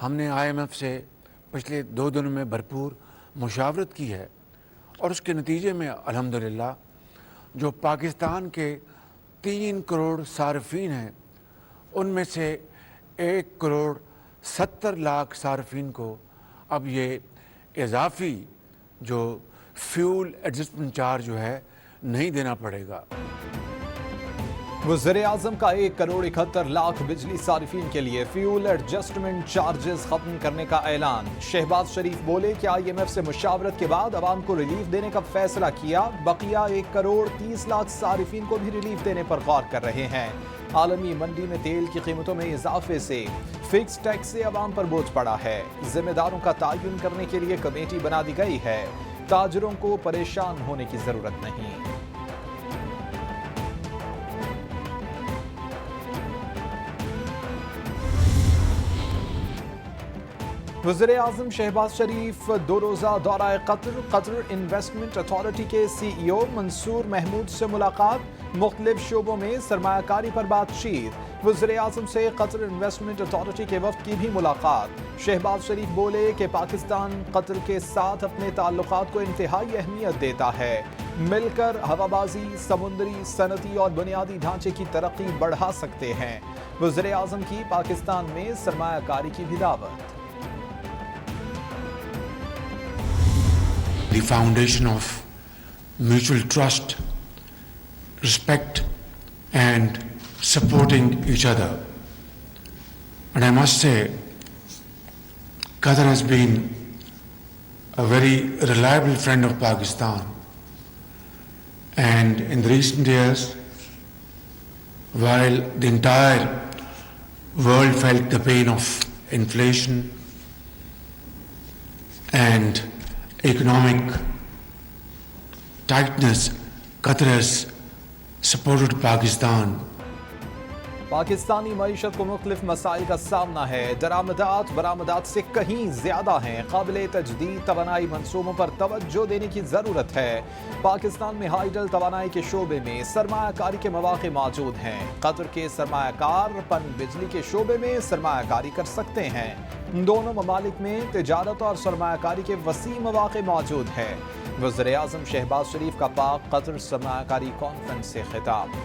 ہم نے IMF سے پچھلے 2 دنوں میں بھرپور مشاورت کی ہے اور اس کے نتیجے میں الحمدللہ جو پاکستان کے 3 کروڑ صارفین ہیں ان میں سے 1 کروڑ 70 لاکھ صارفین کو اب یہ اضافی جو فیول ایڈجسٹمنٹ چارج جو ہے نہیں دینا پڑے گا۔ وزیر اعظم کا 1 کروڑ 71 لاکھ بجلی صارفین کے لیے فیول ایڈجسٹمنٹ چارجز ختم کرنے کا اعلان۔ شہباز شریف بولے کہ IMF سے مشاورت کے بعد عوام کو ریلیف دینے کا فیصلہ کیا، بقیہ 1 کروڑ 30 لاکھ صارفین کو بھی ریلیف دینے پر غور کر رہے ہیں۔ عالمی منڈی میں تیل کی قیمتوں میں اضافے سے فکس ٹیکس سے عوام پر بوجھ پڑا ہے، ذمہ داروں کا تعین کرنے کے لیے کمیٹی بنا دی گئی ہے، تاجروں کو پریشان ہونے کی ضرورت نہیں۔ وزیر اعظم شہباز شریف 2 روزہ دورہ قطر انویسٹمنٹ اتھارٹی کے CEO منصور محمود سے ملاقات، مختلف شعبوں میں سرمایہ کاری پر بات چیت۔ وزیر اعظم سے قطر انویسٹمنٹ اتھارٹی کے وفد کی بھی ملاقات۔ شہباز شریف بولے کہ پاکستان قطر کے ساتھ اپنے تعلقات کو انتہائی اہمیت دیتا ہے، مل کر ہوابازی، سمندری، صنعتی اور بنیادی ڈھانچے کی ترقی بڑھا سکتے ہیں۔ وزیر اعظم کی پاکستان میں سرمایہ کاری کی بھی دعوت۔ The foundation of mutual trust, respect and supporting each other. And I must say, Qatar has been a very reliable friend of Pakistan. And in the recent years, while the entire world felt the pain of inflation and economic tightness, Qatar has supported Pakistan. Pakistani معیشت کو مختلف مسائل کا سامنا ہے، درآمدات برآمدات سے کہیں زیادہ ہیں، قابل تجدید توانائی منصوبوں پر توجہ دینے کی ضرورت ہے۔ پاکستان میں ہائیڈل توانائی کے شعبے میں سرمایہ کاری کے مواقع موجود ہیں، قطر کے سرمایہ کار پن بجلی کے شعبے میں سرمایہ کاری کر سکتے ہیں۔ دونوں ممالک میں تجارت اور سرمایہ کاری کے وسیع مواقع موجود ہیں۔ وزیر اعظم شہباز شریف کا پاک قطر سرمایہ کاری کانفرنس سے خطاب۔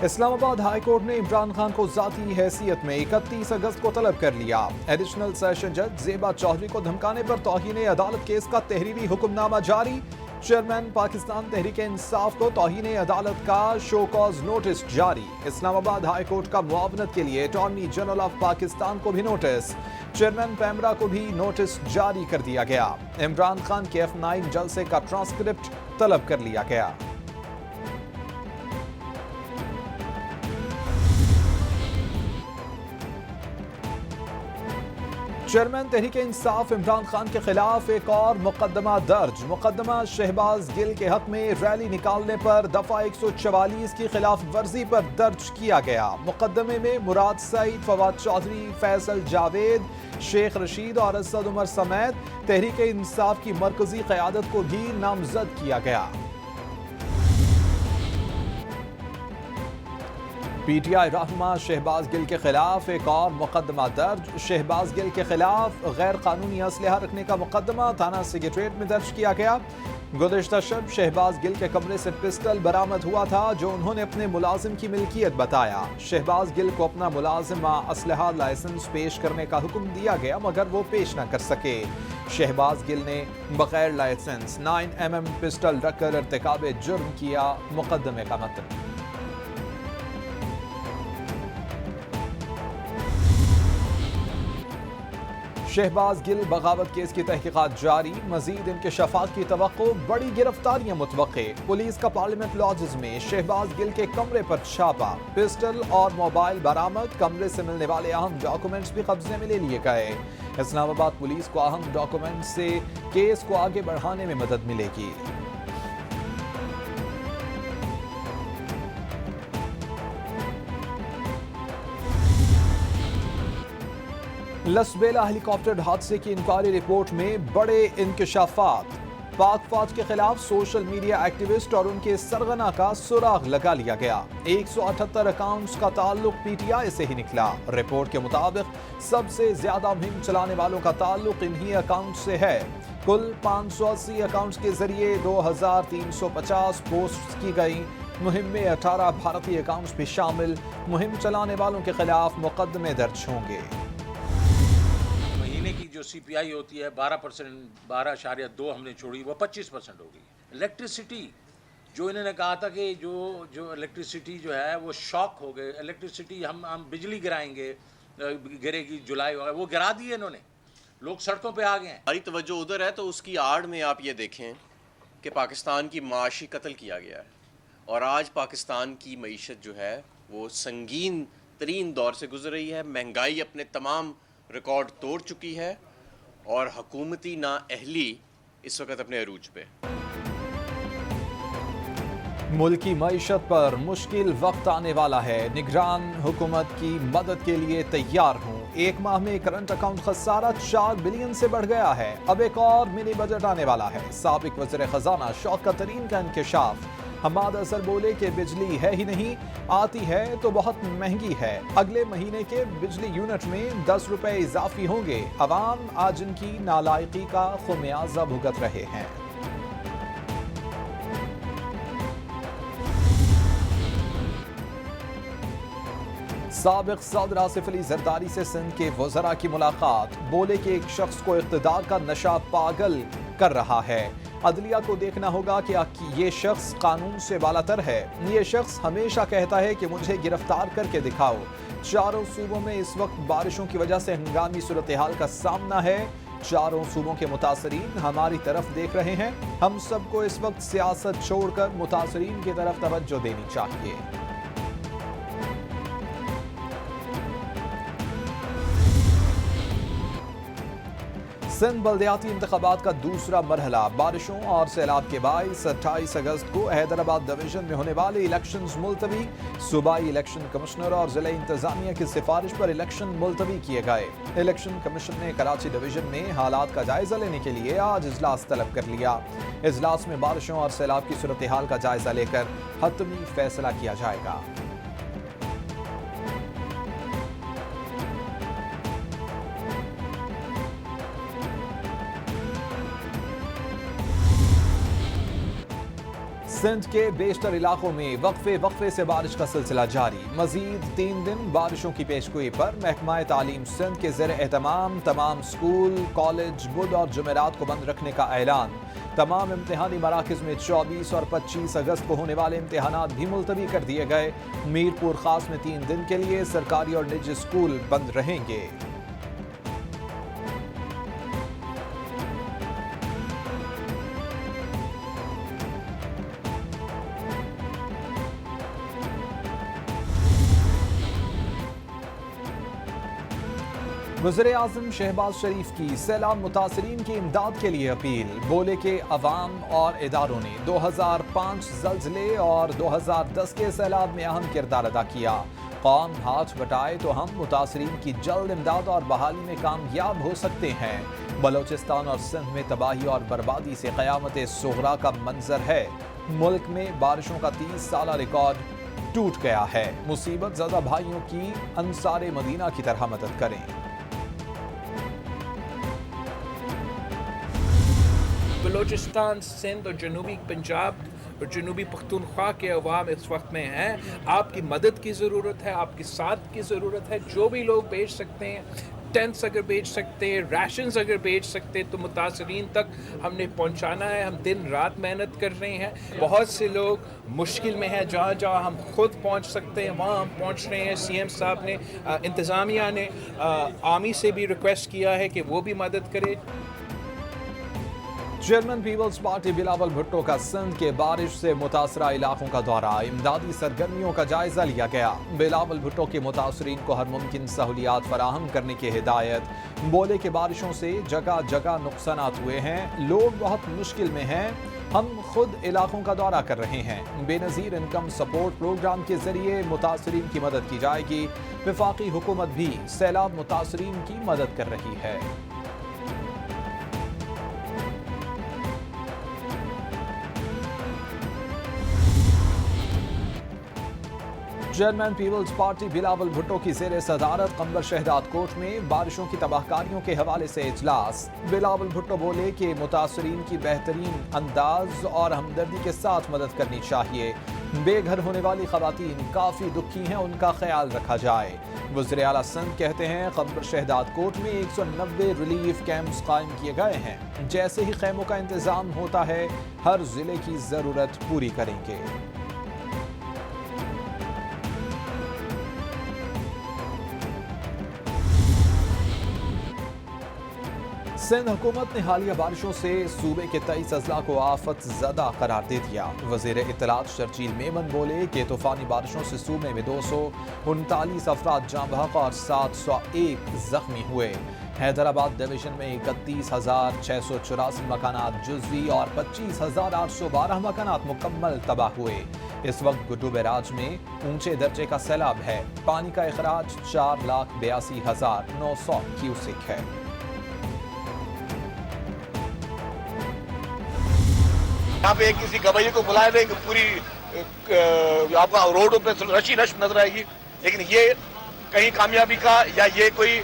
اسلام آباد ہائی کورٹ نے عمران خان کو ذاتی حیثیت میں 31 اگست کو طلب کر لیا۔ ایڈیشنل سیشن جج زیبا چودھری کو دھمکانے پر توہین عدالت کیس کا تحریری حکم نامہ جاری۔ چیئرمین پاکستان تحریک انصاف کو توہین عدالت کا شو کاز نوٹس جاری۔ اسلام آباد ہائی کورٹ کا معاونت کے لیے اٹارنی جنرل آف پاکستان کو بھی نوٹس، چیئرمین پیمرا کو بھی نوٹس جاری کر دیا گیا۔ عمران خان کے F9 جلسے کا ٹرانسکرپٹ طلب کر لیا گیا۔ چیئرمین تحریک انصاف عمران خان کے خلاف ایک اور مقدمہ درج۔ مقدمہ شہباز گل کے حق میں ریلی نکالنے پر دفعہ 144 کی خلاف ورزی پر درج کیا گیا۔ مقدمے میں مراد سعید، فواد چودھری، فیصل جاوید، شیخ رشید اور اسد عمر سمیت تحریک انصاف کی مرکزی قیادت کو بھی نامزد کیا گیا۔ PTI رہنما شہباز گل کے خلاف ایک اور مقدمہ درج۔ شہباز گل کے خلاف غیر قانونی اسلحہ رکھنے کا مقدمہ تھانہ سیکریٹریٹ میں درج کیا گیا۔ گزشتہ شب شہباز گل کے کمرے سے پسٹل برآمد ہوا تھا جو انہوں نے اپنے ملازم کی ملکیت بتایا۔ شہباز گل کو اپنا ملازمہ اسلحہ لائسنس پیش کرنے کا حکم دیا گیا مگر وہ پیش نہ کر سکے۔ شہباز گل نے بغیر لائسنس 9mm پسٹل رکھ کر ارتکاب جرم کیا۔ مقدمے کا متن۔ شہباز گل بغاوت کیس کی تحقیقات جاری، مزید انکشافات کی توقع، بڑی گرفتاریاں متوقع۔ پولیس کا پارلیمنٹ لاجز میں شہباز گل کے کمرے پر چھاپا، پسٹل اور موبائل برآمد، کمرے سے ملنے والے اہم ڈاکومنٹس بھی قبضے میں لے لیے گئے۔ اسلام آباد پولیس کو اہم ڈاکومنٹس سے کیس کو آگے بڑھانے میں مدد ملے گی۔ لسبیلا ہیلی کاپٹر حادثے کی انکوائری رپورٹ میں بڑے انکشافات۔ پاک فوج کے خلاف سوشل میڈیا ایکٹیوسٹ اور ان کے سرغنہ کا سراغ لگا لیا گیا۔ 178 اکاؤنٹس کا تعلق پی ٹی آئی سے ہی نکلا۔ رپورٹ کے مطابق سب سے زیادہ مہم چلانے والوں کا تعلق انہی اکاؤنٹ سے ہے۔ کل 580 اکاؤنٹس کے ذریعے 2350 پوسٹس کی گئی۔ مہم میں 18 بھارتی اکاؤنٹس بھی شامل۔ مہم چلانے والوں کے خلاف مقدمے درج ہوں گے۔ مہینے کی جو سی پی آئی ہوتی ہے 12.2 ہم نے چھوڑی، وہ 25% ہو گئی۔ الیکٹریسٹی جو انہوں نے کہا تھا کہ جو الیکٹریسٹی جو ہے وہ شاک ہو گئے، الیکٹریسٹی ہم بجلی گرائیں گے، گرے گی جولائی ہوگا، وہ گرا دیے انہوں نے، لوگ سڑکوں پہ آ گئے ہیں۔ ہماری توجہ ادھر ہے تو اس کی آڑ میں آپ یہ دیکھیں کہ پاکستان کی معاشی قتل کیا گیا ہے، اور آج پاکستان کی معیشت جو ہے وہ سنگین ترین دور سے گزر رہی ہے۔ مہنگائی اپنے تمام ریکارڈ توڑ چکی ہے اور حکومتی نااہلی اس وقت اپنے عروج پہ۔ ملکی معیشت پر مشکل وقت آنے والا ہے، نگران حکومت کی مدد کے لیے تیار ہوں۔ 1 ماہ میں کرنٹ اکاؤنٹ خسارہ 4 بلین سے بڑھ گیا ہے، اب ایک اور منی بجٹ آنے والا ہے۔ سابق وزیر خزانہ شوکت ترین کا انکشاف۔ حماد اظہر بولے کہ بجلی ہے ہی نہیں، آتی ہے تو بہت مہنگی ہے۔ اگلے مہینے کے بجلی یونٹ میں 10 روپے اضافی ہوں گے۔ عوام آج ان کی نالائقی کا خمیازہ بھگت رہے ہیں۔ سابق صدر آصف علی زرداری سے سندھ کے وزراء کی ملاقات، بولے کہ ایک شخص کو اقتدار کا نشہ پاگل کر رہا ہے، عدلیہ کو دیکھنا ہوگا کہ یہ شخص قانون سے بالاتر ہے، یہ شخص ہمیشہ کہتا ہے کہ مجھے گرفتار کر کے دکھاؤ۔ چاروں صوبوں میں اس وقت بارشوں کی وجہ سے ہنگامی صورتحال کا سامنا ہے، چاروں صوبوں کے متاثرین ہماری طرف دیکھ رہے ہیں، ہم سب کو اس وقت سیاست چھوڑ کر متاثرین کی طرف توجہ دینی چاہیے۔ سندھ بلدیاتی انتخابات کا دوسرا مرحلہ بارشوں اور سیلاب کے باعث 28 اگست کو حیدرآباد ڈویژن میں ہونے والے الیکشنز ملتوی، صوبائی الیکشن کمشنر اور ضلع انتظامیہ کی سفارش پر الیکشن ملتوی کیے گئے۔ الیکشن کمیشن نے کراچی ڈویژن میں حالات کا جائزہ لینے کے لیے آج اجلاس طلب کر لیا۔ اجلاس میں بارشوں اور سیلاب کی صورتحال کا جائزہ لے کر حتمی فیصلہ کیا جائے گا۔ سندھ کے بیشتر علاقوں میں وقفے سے بارش کا سلسلہ جاری، مزید 3 دن بارشوں کی پیشگوئی پر محکمہ تعلیم سندھ کے زیر اہتمام تمام سکول، کالج بدھ اور جمعرات کو بند رکھنے کا اعلان۔ تمام امتحانی مراکز میں 24 اور 25 اگست کو ہونے والے امتحانات بھی ملتوی کر دیے گئے۔ میرپور خاص میں 3 دن کے لیے سرکاری اور نجی سکول بند رہیں گے۔ وزیر اعظم شہباز شریف کی سیلاب متاثرین کی امداد کے لیے اپیل، بولے کہ عوام اور اداروں نے 2005 زلزلے اور 2010 کے سیلاب میں اہم کردار ادا کیا۔ قوم ہاتھ بٹائے تو ہم متاثرین کی جلد امداد اور بحالی میں کامیاب ہو سکتے ہیں۔ بلوچستان اور سندھ میں تباہی اور بربادی سے قیامت صغریٰ کا منظر ہے۔ ملک میں بارشوں کا 30 سالہ ریکارڈ ٹوٹ گیا ہے۔ مصیبت زدہ بھائیوں کی انصار مدینہ کی طرح مدد کریں۔ بلوچستان، سندھ اور جنوبی پنجاب اور جنوبی پختونخوا کے عوام اس وقت میں ہیں، آپ کی مدد کی ضرورت ہے، آپ کی ساتھ کی ضرورت ہے۔ جو بھی لوگ بھیج سکتے ہیں، ٹینٹس اگر بھیج سکتے ہیں، ریشنز اگر بھیج سکتے تو متاثرین تک ہم نے پہنچانا ہے۔ ہم دن رات محنت کر رہے ہیں، بہت سے لوگ مشکل میں ہیں، جہاں جہاں ہم خود پہنچ سکتے ہیں وہاں ہم پہنچ رہے ہیں۔ سی ایم صاحب نے، انتظامیہ نے آرمی سے بھی ریکویسٹ کیا ہے کہ وہ بھی مدد کرے۔ چیئرمین پیپلز پارٹی بلاول بھٹو کا سندھ کے بارش سے متاثرہ علاقوں کا دورہ، امدادی سرگرمیوں کا جائزہ لیا گیا۔ بلاول بھٹو کے متاثرین کو ہر ممکن سہولیات فراہم کرنے کی ہدایت، بولے کہ بارشوں سے جگہ جگہ نقصانات ہوئے ہیں، لوگ بہت مشکل میں ہیں، ہم خود علاقوں کا دورہ کر رہے ہیں۔ بے نظیر انکم سپورٹ پروگرام کے ذریعے متاثرین کی مدد کی جائے گی۔ وفاقی حکومت بھی سیلاب متاثرین کی مدد کر رہی ہے۔ چیئرمین پیپلز پارٹی بلاول بھٹو کی زیر صدارت قنبر شہداد کوٹ میں بارشوں کی تباہ کاریوں کے حوالے سے اجلاس۔ بلاول بھٹو بولے کہ متاثرین کی بہترین انداز اور ہمدردی کے ساتھ مدد کرنی چاہیے۔ بے گھر ہونے والی خواتین کافی دکھی ہیں، ان کا خیال رکھا جائے۔ وزیر اعلیٰ سندھ کہتے ہیں قنبر شہداد کوٹ میں 190 ریلیف کیمپس قائم کیے گئے ہیں، جیسے ہی خیموں کا انتظام ہوتا ہے ہر ضلع کی ضرورت پوری کریں گے۔ سندھ حکومت نے حالیہ بارشوں سے صوبے کے 23 اضلاع کو آفت زدہ قرار دے دیا۔ وزیر اطلاعات شرجیل میمن بولے کہ طوفانی بارشوں سے صوبے میں 239 افراد جاں بحق اور 701 زخمی ہوئے۔ حیدرآباد ڈویژن میں 31,684 مکانات جزوی اور 25,812 مکانات مکمل تباہ ہوئے۔ اس وقت گڈو بیراج میں اونچے درجے کا سیلاب ہے۔ پانی کا اخراج 4,82,900 کیوسک ہے۔ یہاں پہ کسی گویے کو بلائے دیں کہ پوری آپ کا روڈوں پہ رش ہی رش نظر آئے گی، لیکن یہ کہیں کامیابی کا یا یہ کوئی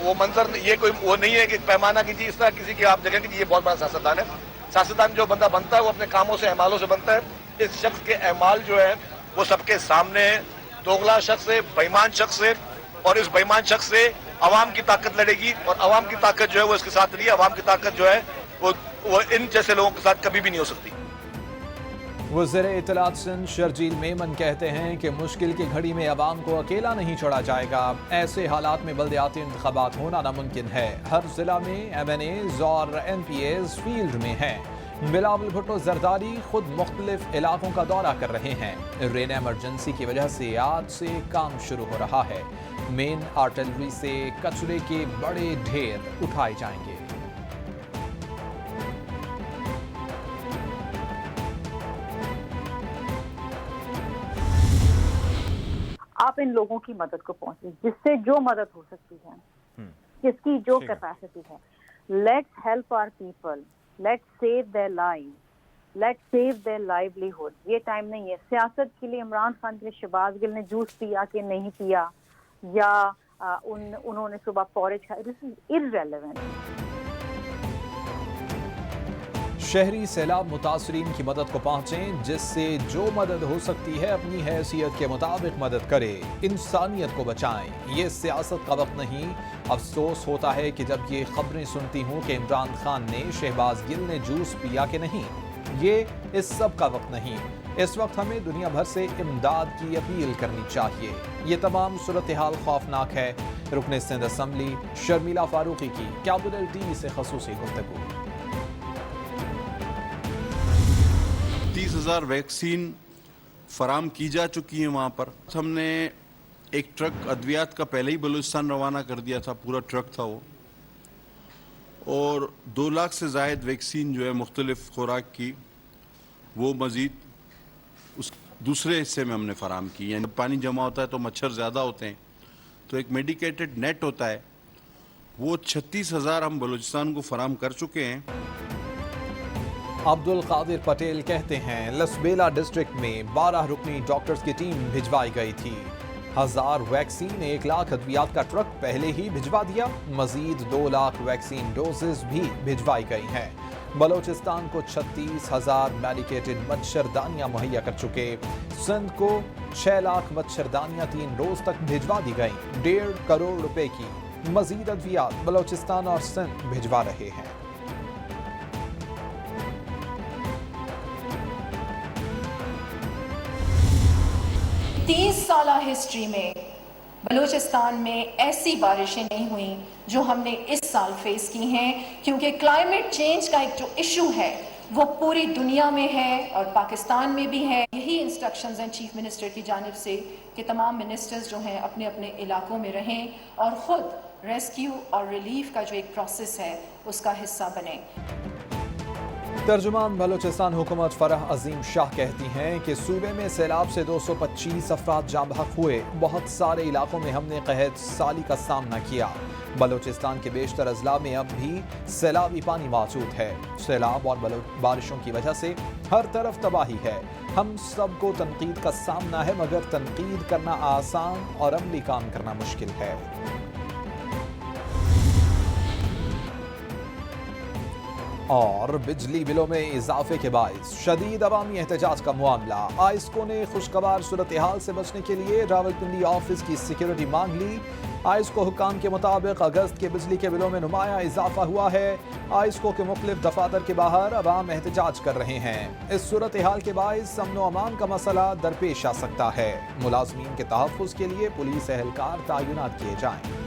وہ منظر، یہ کوئی وہ نہیں ہے کہ پیمانہ کسی اس طرح کسی کی آپ دیکھیں کہ یہ بہت بڑا سیاستدان ہے۔ سیاستدان جو بندہ بنتا ہے وہ اپنے کاموں سے، اعمالوں سے بنتا ہے۔ اس شخص کے اعمال جو ہے وہ سب کے سامنے ہے۔ دوغلا شخص ہے، بے ایمان شخص ہے، اور اس بے ایمان شخص سے عوام کی طاقت لڑے گی، اور عوام کی طاقت جو ہے وہ اس کے ساتھ نہیں ہے۔ عوام کی طاقت جو ہے وہ ان جیسے لوگوں کے ساتھ کبھی بھی نہیں ہو سکتی۔ وزیر اطلاعات سندھ شرجیل میمن کہتے ہیں کہ مشکل کی گھڑی میں عوام کو اکیلا نہیں چھوڑا جائے گا۔ ایسے حالات میں بلدیاتی انتخابات ہونا ناممکن ہے۔ ہر ضلع میں ایم این ایز اور این پی ایز فیلڈ میں ہیں۔ بلاول بھٹو زرداری خود مختلف علاقوں کا دورہ کر رہے ہیں۔ رین ایمرجنسی کی وجہ سے آج سے کام شروع ہو رہا ہے۔ مین آرٹلری سے کچرے کے بڑے ڈھیر اٹھائے جائیں گے۔ آپ ان لوگوں کی مدد کو پہنچیں، جس سے جو مدد ہو سکتی ہے، جس کی جو کیپیسٹی ہے۔ Let's help our people, let's save their life, let's save their livelihood. یہ ٹائم نہیں ہے سیاست کے لیے عمران خان کے لیے شہباز گل نے جوس پیا کہ نہیں پیا، یا انہوں نے صبح پورج کھایا۔ دس از irrelevant۔ شہری سیلاب متاثرین کی مدد کو پہنچیں، جس سے جو مدد ہو سکتی ہے اپنی حیثیت کے مطابق مدد کرے، انسانیت کو بچائیں۔ یہ سیاست کا وقت نہیں۔ افسوس ہوتا ہے کہ جب یہ خبریں سنتی ہوں کہ عمران خان نے، شہباز گل نے جوس پیا کہ نہیں۔ یہ اس سب کا وقت نہیں۔ اس وقت ہمیں دنیا بھر سے امداد کی اپیل کرنی چاہیے۔ یہ تمام صورتحال خوفناک ہے۔ رکن سندھ اسمبلی شرمیلا فاروقی کی کیپٹل ٹی وی سے خصوصی گفتگو۔ 30,000 ویکسین فراہم کی جا چکی ہیں وہاں پر۔ ہم نے ایک ٹرک ادویات کا پہلے ہی بلوچستان روانہ کر دیا تھا، پورا ٹرک تھا وہ، اور 2 لاکھ سے زائد ویکسین جو ہے مختلف خوراک کی، وہ مزید اس دوسرے حصے میں ہم نے فراہم کی۔ یعنی پانی جمع ہوتا ہے تو مچھر زیادہ ہوتے ہیں، تو ایک میڈیکیٹڈ نیٹ ہوتا ہے، وہ 36,000 ہم بلوچستان کو فراہم کر چکے ہیں۔ عبد القادر پٹیل کہتے ہیں لسبیلا ڈسٹرکٹ میں 12 رکنی ڈاکٹرز کی ٹیم بھجوائی گئی تھی۔ 1000 ویکسین، 1 لاکھ ادویات کا ٹرک پہلے ہی بھجوا دیا۔ مزید 2 لاکھ ویکسین ڈوزز بھی بھجوائی گئی ہیں۔ بلوچستان کو 36,000 میڈیکیٹڈ مچھردانیاں مہیا کر چکے۔ سندھ کو 6 لاکھ مچھردانیاں 3 روز تک بھجوا دی گئیں۔ 1.5 کروڑ روپے کی مزید ادویات بلوچستان اور سندھ بھجوا رہے ہیں۔ 30 سالہ ہسٹری میں بلوچستان میں ایسی بارشیں نہیں ہوئیں جو ہم نے اس سال فیس کی ہیں، کیونکہ کلائمیٹ چینج کا ایک جو ایشو ہے وہ پوری دنیا میں ہے اور پاکستان میں بھی ہے۔ یہی انسٹرکشنز ہیں چیف منسٹر کی جانب سے کہ تمام منسٹرز جو ہیں اپنے اپنے علاقوں میں رہیں اور خود ریسکیو اور ریلیف کا جو ایک پروسیس ہے اس کا حصہ بنیں۔ ترجمان بلوچستان حکومت فرح عظیم شاہ کہتی ہیں کہ صوبے میں سیلاب سے 225 افراد جاں بحق ہوئے۔ بہت سارے علاقوں میں ہم نے قحط سالی کا سامنا کیا۔ بلوچستان کے بیشتر اضلاع میں اب بھی سیلابی پانی موجود ہے۔ سیلاب اور بارشوں کی وجہ سے ہر طرف تباہی ہے۔ ہم سب کو تنقید کا سامنا ہے، مگر تنقید کرنا آسان اور عملی کام کرنا مشکل ہے۔ اور بجلی بلوں میں اضافے کے باعث شدید عوامی احتجاج کا معاملہ۔ آئسکو نے خوشگوار صورتحال سے بچنے کے لیے راولپنڈی آفس کی سیکیورٹی مانگ لی۔ آئسکو حکام کے مطابق اگست کے بجلی کے بلوں میں نمایاں اضافہ ہوا ہے۔ آئسکو کے مختلف دفاتر کے باہر عوام احتجاج کر رہے ہیں۔ اس صورتحال کے باعث امن و امان کا مسئلہ درپیش آ سکتا ہے۔ ملازمین کے تحفظ کے لیے پولیس اہلکار تعینات کیے جائیں۔